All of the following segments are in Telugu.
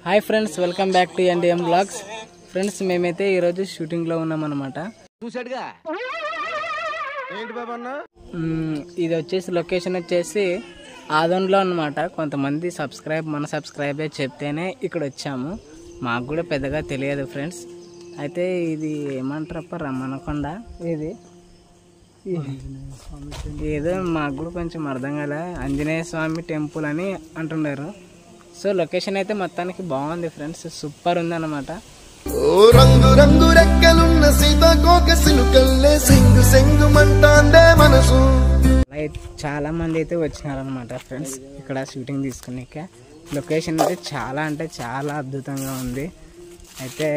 Hi friends, welcome back to NDM Vlogs. Friends, మేమైతే ఈరోజు షూటింగ్లో ఉన్నామన్నమాట. ఇది వచ్చేసి లొకేషన్ వచ్చేసి ఆదోన్లో అన్నమాట. కొంతమంది మన సబ్స్క్రైబర్ చెప్తేనే ఇక్కడ వచ్చాము. మాకు కూడా పెద్దగా తెలియదు ఫ్రెండ్స్. అయితే ఇది ఏమంటారప్ప రమ్మనకొండ. ఇది ఏదో మాకు కూడా కొంచెం అర్థం కాలే. ఆంజనేయ స్వామి టెంపుల్ అని అంటున్నారు. సో లొకేషన్ అయితే మొత్తానికి బాగుంది ఫ్రెండ్స్, సూపర్ ఉంది అన్నమాట. చాలా మంది అయితే వచ్చినారనమాట ఫ్రెండ్స్ ఇక్కడ షూటింగ్ తీసుకునేక. లొకేషన్ అయితే చాలా అంటే చాలా అద్భుతంగా ఉంది. అయితే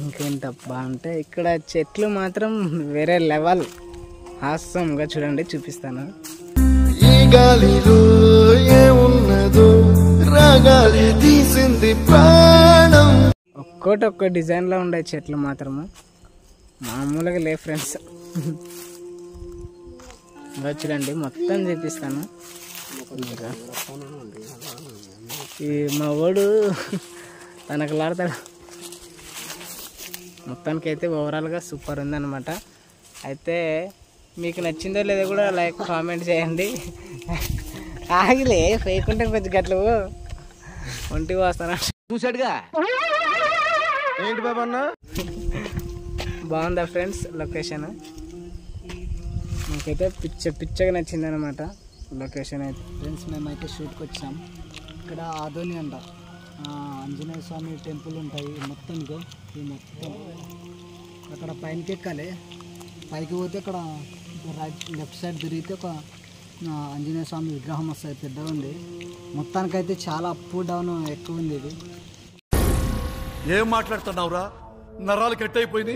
ఇంకేంత బాగుంటే ఇక్కడ చెట్లు మాత్రం వేరే లెవెల్ హాస్యంగా చూడండి, చూపిస్తాను. ఈ గాలిలో ఏమున్నదో రాగాలే తీసింది ప్రాణం. ఒక్క డిజైన్ లో ఉండే చెట్లు మాత్రము మామూలుగా లే ఫ్రెండ్స్. చూడండి మొత్తం చూపిస్తాను. ఈ మా వాడు తనకలాడతాడు. మొత్తానికి అయితే ఓవరాల్గా సూపర్ ఉందన్నమాట. అయితే మీకు నచ్చిందో లేదో కూడా లైక్ కామెంట్ చేయండి. ఆగిలే ఫేకుంటే కొంచెం గట్లు ఒంటికి వస్తాను చూసాడుగా. ఏంటి బాబా అన్న, బాగుందా ఫ్రెండ్స్ లొకేషన్? నాకైతే పిచ్చగా నచ్చింది అనమాట లొకేషన్ అయితే. ఫ్రెండ్స్, మేమైతే షూట్కి వచ్చాం. ఇక్కడ ఆదోని అంట ఆంజనేయ స్వామి టెంపుల్ ఉంటాయి మొత్తం. ఈ మొత్తం అక్కడ పైనకి ఎక్కాలి. పైకి పోతే అక్కడ లెఫ్ట్ సైడ్ తిరిగితే ఒక ఆంజనేయ స్వామి విగ్రహం వస్తుంది, పెద్దగా ఉంది. మొత్తానికైతే చాలా అప్ డౌన్ ఎక్కువ ఉంది. ఇది ఏం మాట్లాడుతున్నావురా, నరాలు కట్ అయిపోయింది.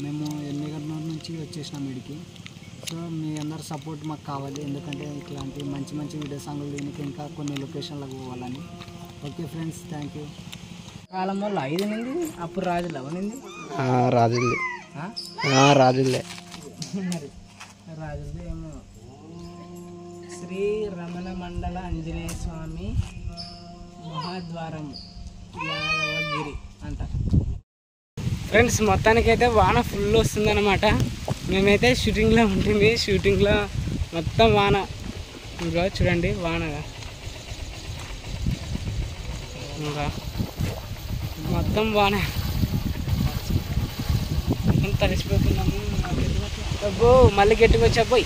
మేము ఎన్నిగంటల నుంచి వచ్చేసినాం వీడికి. సో మీ అందరు సపోర్ట్ మాకు కావాలి, ఎందుకంటే ఇట్లాంటి మంచి మంచి వీడియో సాంగ్లు దీనికి ఇంకా కొన్ని లొకేషన్లకు పోవాలని. Okay friends, thank you. కాలం వల్ల 5 నింది అప్పుడు రాజులు అవనింది రాజులే రాజులే రాజులది ఏమో. శ్రీ రమణ మండల ఆంజనేయ స్వామి మహాద్వారము యాదవగిరి అంట. ఫ్రెండ్స్, మొత్తానికైతే వాన ఫుల్ వస్తుందన్నమాట. మేమైతే షూటింగ్లో ఉంటుంది. షూటింగ్లో మొత్తం వాన. ఇంకా చూడండి వానగా ఇంకా మొత్తం వాన తడిసిపోతున్నాము. అబ్బో మళ్ళీ గట్టిగా వచ్చా పోయి.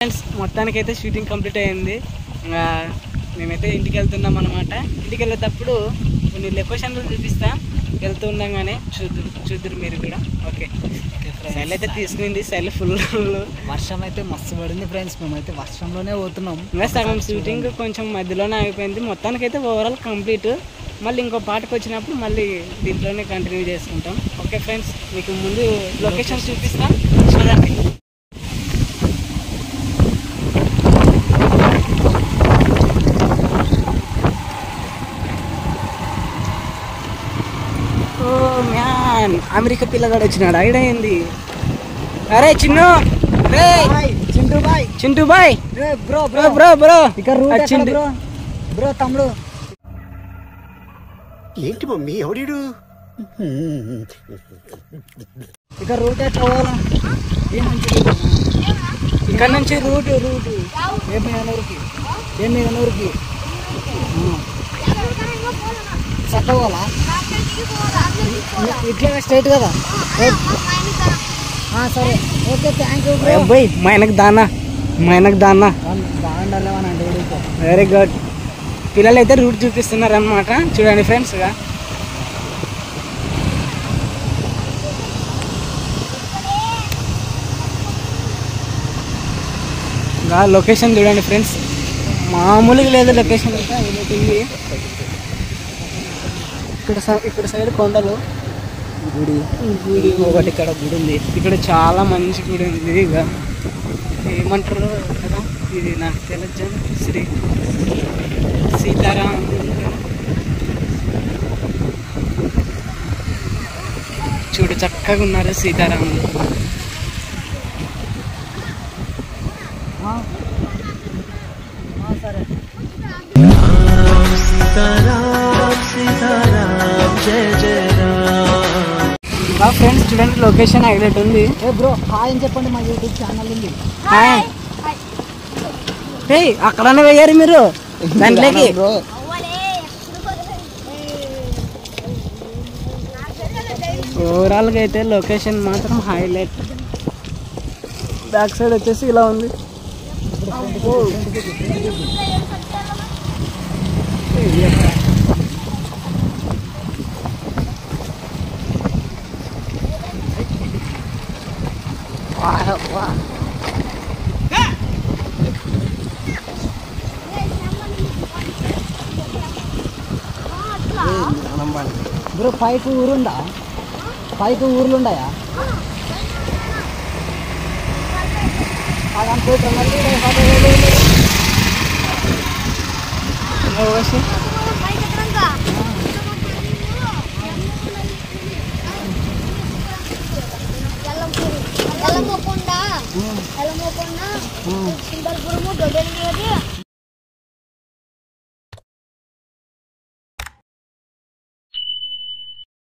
ఫ్రెండ్స్, మొత్తానికైతే షూటింగ్ కంప్లీట్ అయ్యింది. ఇంకా మేమైతే ఇంటికి వెళ్తున్నాం అనమాట. ఇంటికి వెళ్ళేటప్పుడు కొన్ని లొకేషన్లు చూపిస్తా, వెళ్తూ ఉండగానే చూద్దరు మీరు కూడా. ఓకే, సెల్ అయితే తీసుకుంది. సెల్ ఫుల్ వర్షం అయితే మస్తు పడింది ఫ్రెండ్స్. మేమైతే వర్షంలోనే పోతున్నాం. ఇంకా సగం షూటింగ్ కొంచెం మధ్యలోనే ఆగిపోయింది. మొత్తానికైతే ఓవరాల్ కంప్లీట్. మళ్ళీ ఇంకో పాటకు వచ్చినప్పుడు మళ్ళీ దీంట్లోనే కంటిన్యూ చేసుకుంటాం. ఓకే ఫ్రెండ్స్, మీకు ముందు లొకేషన్ చూపిస్తా, చూడండి. ఓ మ్యాన్, అమెరికా పిల్లగాడు వచ్చినాడు. ఐడైంది. అరే Chinnu, Chintu boy bro bro bro bro bro తమ్ముడు. ఏంటి మమ్మీ ఎవడు? ఇక రూట్ ఎట్లా పోవాలా? ఇక్కడ నుంచి రూట్ ఏమూరికి చక్కవాలా? ఇట్లా స్ట్రైట్ కదా? సరే, okay, thank you bro. Bye మైనకు దానా బాగుండాలేమనండి. Very good. పిల్లలు అయితే రూట్ చూపిస్తున్నారు అన్నమాట. చూడండి ఫ్రెండ్స్, లొకేషన్ చూడండి ఫ్రెండ్స్, మామూలుగా లేదు లొకేషన్ అయితే. ఇక్కడ సైడ్ కొండలు, గుడి ఒకటి ఇక్కడ గుడి ఉంది. ఇక్కడ చాలా మంచి గుడి ఉంది. ఇక ఏమంటారు కదా, ఇది నాకు తెలియదు. శ్రీ సీతారాం చూడు, చక్కగా ఉన్నారు సీతారాములు. ఫ్రెండ్స్ చూడండి లొకేషన్ హైలైట్ ఉంది. ఏ బ్రో హాయ్ అని చెప్పండి, మా యూట్యూబ్ ఛానల్ ఉంది. హాయ్. ఏయ్ అక్కడనే వేయారు మీరు దాంట్లోకి. బ్రో ఓవరాల్గా అయితే లొకేషన్ మాత్రం హైలైట్. బ్యాక్ సైడ్ వచ్చేసి ఇలా ఉంది. బ్రో పైకి ఊరుందా? పైకి ఊర్లు ఉన్నాయా? ఎల్లమ్మకొండ సింబల్పురము దొడ్డలి